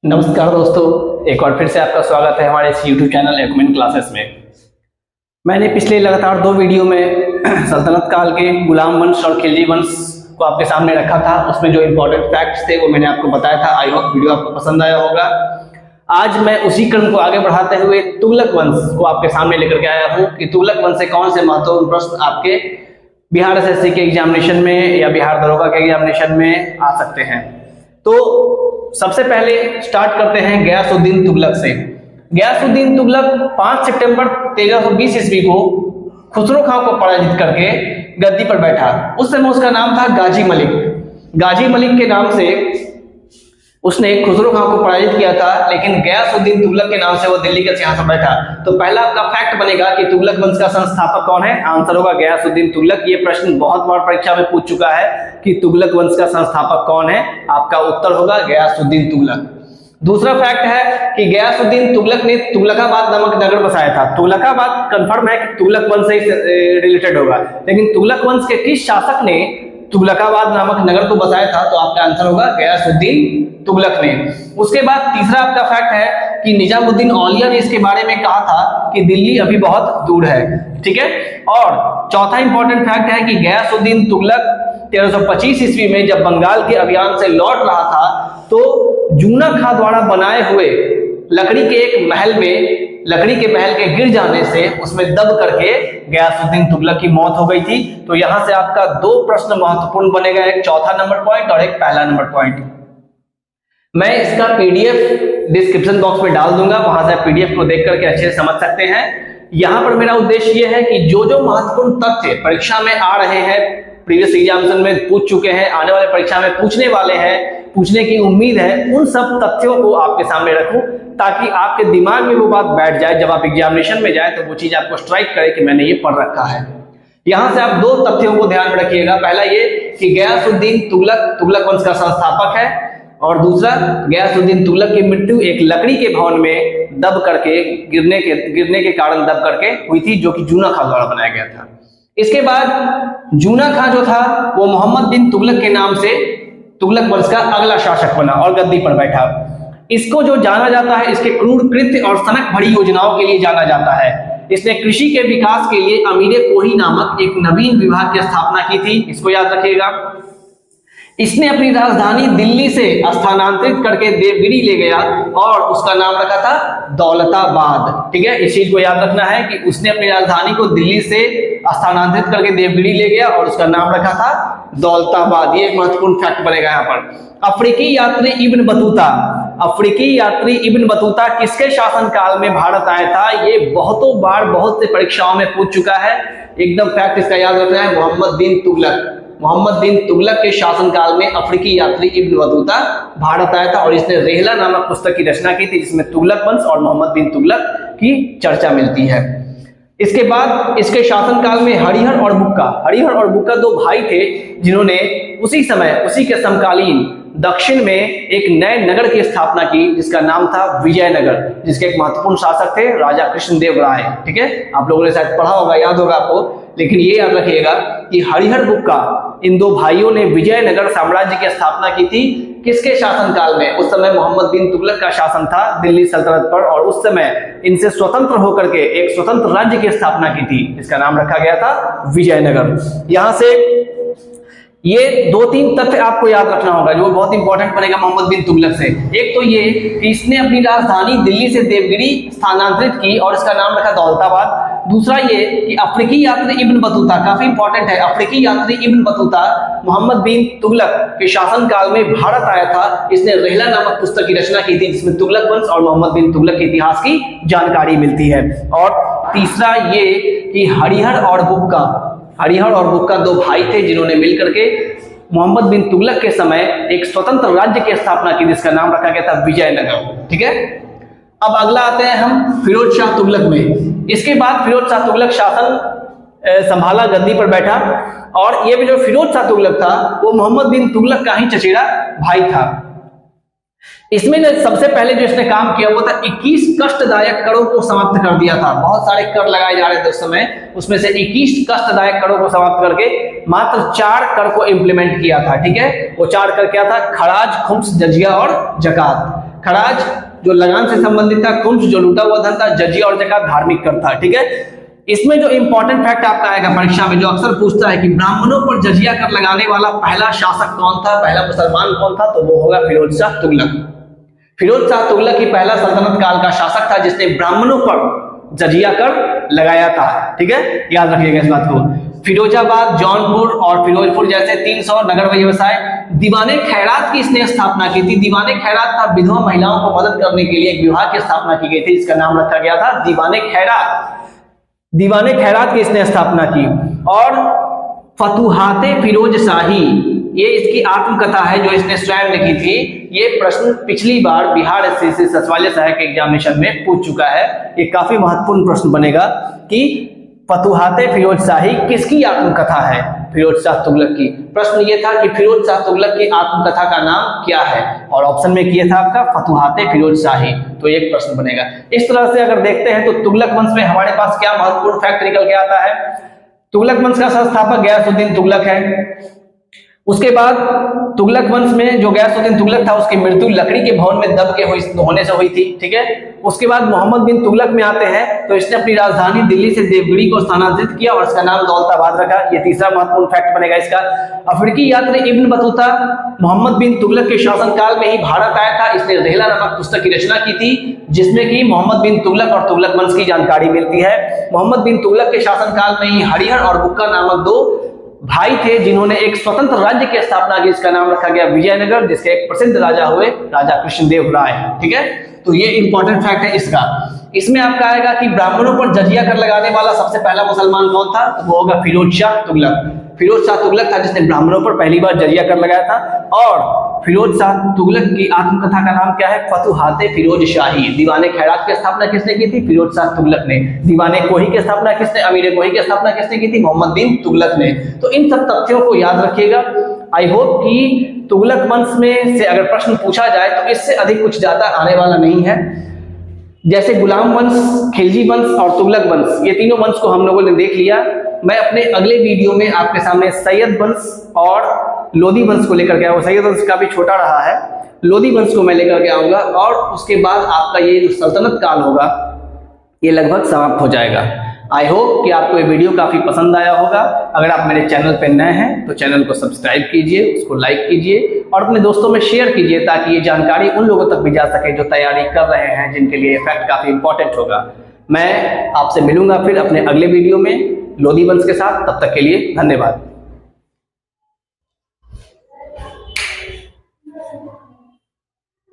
नमस्कार दोस्तों, एक बार फिर से आपका स्वागत है हमारे इस YouTube चैनल एक्मेन क्लासेस में। मैंने पिछले लगातार 2 वीडियो में सल्तनत काल के गुलाम वंश और खिलजी वंश को आपके सामने रखा था। उसमें जो इम्पोर्टेंट फैक्ट्स थे वो मैंने आपको बताया था। आई होप वीडियो आपको पसंद आया होगा। आज मैं उसी क्रम को आगे बढ़ाते हुए तुगलक वंश को आपके सामने लेकर के आया हूँ कि तुगलक वंश से कौन से महत्वपूर्ण प्रश्न आपके बिहार एसएससी के एग्जामिनेशन में या बिहार दरोगा के एग्जामिनेशन में आ सकते हैं। तो सबसे पहले स्टार्ट करते हैं गयासुद्दीन तुगलक से। गयासुद्दीन तुगलक 5 सितंबर 1320 ईस्वी को खुसरो खां को पराजित करके गद्दी पर बैठा। उस समय उसका नाम था गाजी मलिक। गाजी मलिक के नाम से उसने खुसरो खां को पराजित किया था, लेकिन गयासुद्दीन तुगलक के नाम से वो दिल्ली के सिंहासन पर बैठा। तो पहला आपका फैक्ट बनेगा कि तुगलक वंश का संस्थापक कौन है। आंसर होगा गयासुद्दीन तुगलक। ये प्रश्न बहुत बार परीक्षा में पूछ चुका है कि तुगलक वंश का संस्थापक कौन है। आपका उत्तर होगा गयासुद्दीन तुगलक। दूसरा फैक्ट है कि गयासुद्दीन तुगलक ने तुगलकाबाद नामक नगर बसाया था। तुगलकाबाद कंफर्म है कि तुगलक वंश से रिलेटेड होगा, लेकिन तुगलक वंश के किस शासक ने तुगलकाबाद नामक नगर को बसाया था? तो आपका आंसर होगा गयासुद्दीन तुगलक ने। उसके बाद तीसरा आपका फैक्ट है कि निजामुद्दीन औलिया ने इसके बारे में कहा था कि दिल्ली अभी बहुत दूर है। ठीक है। और चौथा इंपॉर्टेंट फैक्ट है कि गयासुद्दीन तुगलक 1325 ईस्वी में जब बंगाल के अभियान से लौट रहा था तो जूना खां द्वारा बनाए हुए लकड़ी के महल के गिर जाने से उसमें दब करके गयासुद्दीन तुगलक की मौत हो गई थी। तो यहां से आपका 2 प्रश्न महत्वपूर्ण बनेगा, एक चौथा नंबर पॉइंट और एक पहला नंबर पॉइंट। मैं इसका पीडीएफ डिस्क्रिप्शन बॉक्स में डाल दूंगा, वहां से आप पीडीएफ को देख करके अच्छे से समझ सकते हैं। यहां पर मेरा उद्देश्य यह है कि जो जो महत्वपूर्ण तथ्य परीक्षा में आ रहे हैं, प्रीवियस एग्जामिनेशन में पूछ चुके हैं, आने वाले परीक्षा में पूछने वाले हैं, पूछने की उम्मीद है, उन सब तथ्यों को आपके सामने रखूं ताकि आपके दिमाग में वो बात बैठ जाए। जब आप एग्जामिनेशन में जाए तो वो चीज आपको स्ट्राइक करे कि मैंने ये पढ़ रखा है। यहां से आप 2 तथ्यों को ध्यान में रखिएगा। पहला ये कि गयासुद्दीन तुगलक वंश का संस्थापक है, और दूसरा गयासुद्दीन तुगलक की मृत्यु एक लकड़ी के भवन में दब करके गिरने के कारण दब करके हुई थी, जो कि जूना खां द्वारा बनाया गया था। इसके बाद जूना खां जो था वो मोहम्मद बिन तुगलक के नाम से तुगलक वंश का अगला शासक बना और गद्दी पर बैठा। इसको जो जाना जाता है, इसके क्रूर कृत्य और सनक भरी योजनाओं के लिए जाना जाता है। इसने कृषि के विकास के लिए अमीरे कोही नामक एक नवीन विभाग की स्थापना की थी, इसको याद रखिएगा। इसने अपनी राजधानी दिल्ली से स्थानांतरित करके देवगिरी ले गया और उसका नाम रखा था दौलताबाद। ठीक है, इस चीज को याद रखना है कि उसने अपनी राजधानी को दिल्ली से स्थानांतरित करके देवगिरी ले गया और उसका नाम रखा था दौलताबाद। ये एक महत्वपूर्ण फैक्ट बनेगा यहाँ पर। अफ्रीकी यात्री इब्न बतूता किसके शासनकाल में भारत आया था? ये बहुतों बार बहुत से परीक्षाओं में पूछ चुका है। एकदम फैक्ट इसका याद रखना है, मोहम्मद बिन तुगलक के शासनकाल में अफ्रीकी यात्री इब्न बतूता भारत आया था और इसने रेहला नामक पुस्तक की रचना की थी, जिसमें तुगलक वंश और मोहम्मद बिन तुगलक की चर्चा मिलती है। इसके बाद इसके शासनकाल में हरिहर और बुक्का 2 भाई थे, जिन्होंने उसी के समकालीन दक्षिण में एक नए नगर की स्थापना की, जिसका नाम था विजयनगर, जिसके एक महत्वपूर्ण शासक थे राजा कृष्णदेव राय। ठीक है, आप लोगों ने शायद पढ़ा होगा, याद होगा आपको, लेकिन ये याद रखिएगा कि हरिहर बुक्का, इन 2 भाइयों ने विजयनगर साम्राज्य की स्थापना की थी। किसके शासनकाल में? उस समय मोहम्मद बिन तुगलक का शासन था दिल्ली सल्तनत पर, और उस समय इनसे स्वतंत्र होकर के एक स्वतंत्र राज्य की स्थापना की थी, इसका नाम रखा गया था विजयनगर। यहां से ये 2-3 तथ्य आपको याद रखना होगा जो बहुत इंपॉर्टेंट बनेगा मोहम्मद बिन तुगलक से। एक तो ये कि इसने अपनी राजधानी दिल्ली से देवगिरी स्थानांतरित की और इसका नाम रखा दौलताबाद। दूसरा ये कि अफ्रीकी यात्री इब्न बतूता, काफी इंपॉर्टेंट है, अफ्रीकी यात्री इब्न बतूता मोहम्मद बिन तुगलक के शासनकाल में भारत आया था। इसने रेहला नामक पुस्तक की रचना की थी, जिसमें तुगलक वंश और मोहम्मद बिन तुगलक के इतिहास की जानकारी मिलती है। और तीसरा ये कि हरिहर और बुक्का 2 भाई थे, जिन्होंने मिलकर के मोहम्मद बिन तुगलक के समय एक स्वतंत्र राज्य की स्थापना की, जिसका नाम रखा गया था विजयनगर। ठीक है, अब अगला आते हैं हम फिरोज शाह तुगलक में। इसके बाद फिरोज शाह तुगलक शासन संभाला, गद्दी पर बैठा, और ये भी जो फिरोज शाह तुगलक था वो मोहम्मद बिन तुगलक का ही चचेरा भाई था। इसमें सबसे पहले जो इसने काम किया वो था 21 कष्टदायक करों को समाप्त कर दिया था। बहुत सारे कर लगाए जा रहे थे उस समय, उसमें से 21 कष्टदायक करों को समाप्त करके मात्र 4 कर को इंप्लीमेंट किया था। ठीक है, वो 4 कर क्या था? खराज, खुम्स, जजिया और जकात। खराज जो लगान से संबंधित था, खुम्स जो लूटा हुआ धन था, जजिया और ज़कात धार्मिक कर था। ठीक है, इसमें जो इंपॉर्टेंट फैक्ट आपका आएगा परीक्षा में, जो अक्सर पूछता है कि ब्राह्मणों पर जजिया कर लगाने वाला पहला शासक कौन था, पहला मुसलमान कौन था, तो वो होगा फिरोज शाह तुगलक। फिरोज शाह तुगलक ही पहला सल्तनत काल का शासक था जिसने ब्राह्मणों पर जजिया कर लगाया था। ठीक है, याद रखिएगा इस बात को। फिरोजाबाद, जौनपुर और फिरोजपुर जैसे 300 नगर व्यवसाय। दीवाने खैरात की इसने स्थापना की थी। दीवाने खैरात था विधवा महिलाओं को मदद करने के लिए एक विभाग की स्थापना की गई थी, जिसका नाम रखा गया था दीवाने खैरात। दीवाने खैरात की इसने स्थापना की। और फतुहाते फिरोज शाही, ये इसकी आत्मकथा है जो इसने स्वयं लिखी थी। ये प्रश्न पिछली बार बिहार एसएससी सचिवालय सहायक एग्जामिनेशन में पूछ चुका है। ये काफी महत्वपूर्ण प्रश्न बनेगा कि फतुहाते फिरोज शाही किसकी आत्मकथा है, फिरोज शाह तुगलक की। प्रश्न ये था कि फिरोज शाह तुगलक की आत्मकथा का नाम क्या है, और ऑप्शन में किया था आपका फतुहाते फिरोज शाही, तो एक प्रश्न बनेगा। इस तरह से अगर देखते हैं तो तुगलक वंश में हमारे पास क्या महत्वपूर्ण फैक्ट निकल के आता है। तुगलक वंश का संस्थापक गयासुद्दीन तुगलक है। उसके बाद तुगलक वंश में जो गयासुद्दीन तुगलक था उसकी मृत्यु लकड़ी के भवन में दब के होने से हुई थी। ठीक है, उसके बाद मोहम्मद बिन तुगलक में आते हैं तो इसने अपनी राजधानी दिल्ली से देवगिरी को स्थानांतरित किया और इसका नाम दौलताबाद रखा। ये तीसरा महत्वपूर्ण फैक्ट बनेगा इसका। अफ्रीकी यात्री इब्न बतूता मोहम्मद बिन तुगलक के शासनकाल में ही भारत आया था। इसने रेहला नामक पुस्तक की रचना की थी जिसमें कि मोहम्मद बिन तुगलक और तुगलक वंश की जानकारी मिलती है। मोहम्मद बिन तुगलक के शासनकाल में ही हरिहर और बुक्का नामक दो भाई थे जिन्होंने एक स्वतंत्र राज्य की स्थापना की, इसका नाम रखा गया विजयनगर, जिसके एक प्रसिद्ध राजा हुए राजा कृष्णदेव राय। ठीक है, तो ये इंपॉर्टेंट फैक्ट है इसका। इसमें आपका आएगा कि ब्राह्मणों पर जजिया कर लगाने वाला सबसे पहला मुसलमान कौन था, तो वो होगा फिरोज शाह तुगलक। फिरोज शाह तुगलक था जिसने ब्राह्मणों पर पहली बार जजिया कर लगाया था। और फिरोज शाह तुगलक की आत्मकथा का नाम क्या है, फतुहाते फिरोज शाही। दीवाने खैरात की स्थापना किसने की थी, फिरोज शाह तुगलक ने। दीवाने कोही की स्थापना किसने, अमीर कोही की स्थापना किसने की थी, मोहम्मद बिन तुगलक ने। तो इन सब तथ्यों को याद रखिएगा। आई होप कि तुगलक वंश में से अगर प्रश्न पूछा जाए तो इससे अधिक कुछ ज्यादा आने वाला नहीं है। जैसे गुलाम वंश, खिलजी वंश और तुगलक वंश, ये तीनों वंश को हम लोगों ने देख लिया। मैं अपने अगले वीडियो में आपके सामने सैयद वंश और लोधी वंश को लेकर के आऊंगा। सैयद वंश काफी छोटा रहा है, लोधी वंश को मैं लेकर के आऊंगा और उसके बाद आपका ये जो सल्तनत काल होगा ये लगभग समाप्त हो जाएगा। आई होप कि आपको ये वीडियो काफी पसंद आया होगा। अगर आप मेरे चैनल पर नए हैं तो चैनल को सब्सक्राइब कीजिए, उसको लाइक कीजिए और अपने दोस्तों में शेयर कीजिए ताकि ये जानकारी उन लोगों तक भी जा सके जो तैयारी कर रहे हैं, जिनके लिए ये फैक्ट काफी इंपॉर्टेंट होगा। मैं आपसे मिलूंगा फिर अपने अगले वीडियो में लोधी वंश के साथ। तब तक के लिए धन्यवाद।